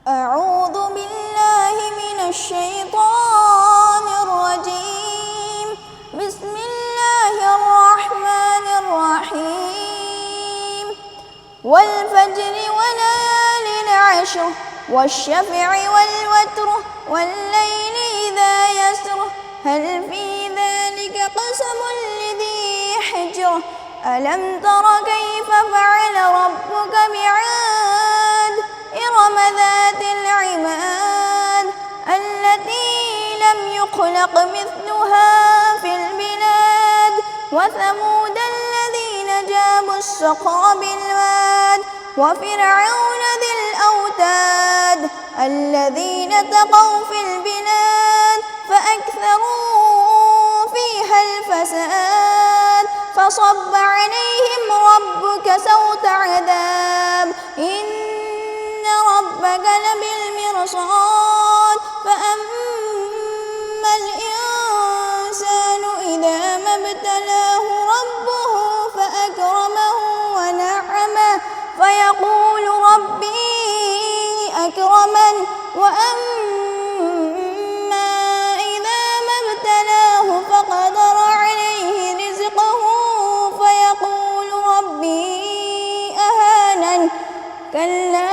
أعوذ بالله من الشيطان الرجيم. بسم الله الرحمن الرحيم. والفجر وليال عشر والشفع والوتر والليل إذا يسر هل في ذلك قسم لذي حجر ألم تر كيف فعل ربك بعاد إرم ذات العماد التي لم يخلق مثلها في البلاد وثمود الذين جابوا الصخر بالواد وفرعون ذي الأوتاد الذين طغوا في البلاد فأكثروا فيها الفساد فصب عليهم ربك سوط عذاب إن ربك لبالمرصاد فأما الإنسان إذا ما ابتلاه ربه فأكرمه ونعمه فيقول ربي أكرمن وأما إذا ما ابتلاه فقدر عليه رزقه فيقول ربي أهانن كلا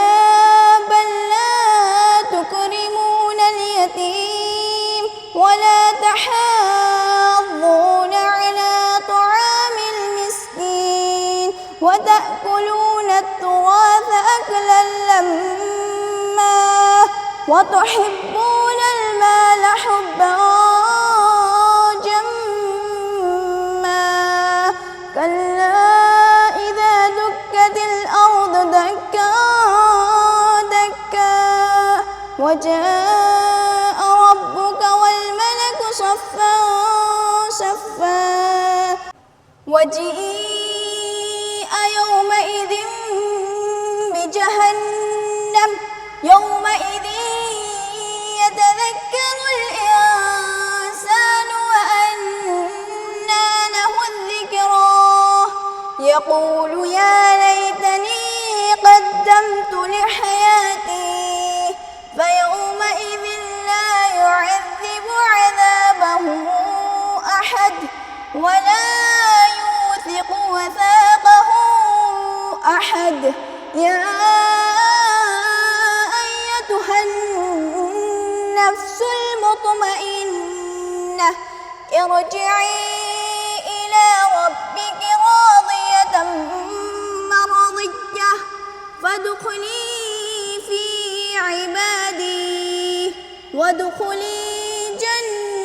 بل لا تكرمون اليتيم ولا تحاضون على طعام المسكين وتأكلون التراث أكلا لما وتحبون المال حبا جما كلا إذا دكت الأرض دكا دكا وجاء ربك والملك صفا صفا وجيء يومئذ بجهنم يومئذ يتذكر الإنسان وأنى له الذكرى يقول يا ليتني قدمت لحياتي فيومئذ لا يعذب عذابه أحد ولا يوثق وثاقه أحد يا أيتها النفس المطمئنة ارجعي إلى ربك راضية مرضية فادخلي في عبادي وادخلي جنتي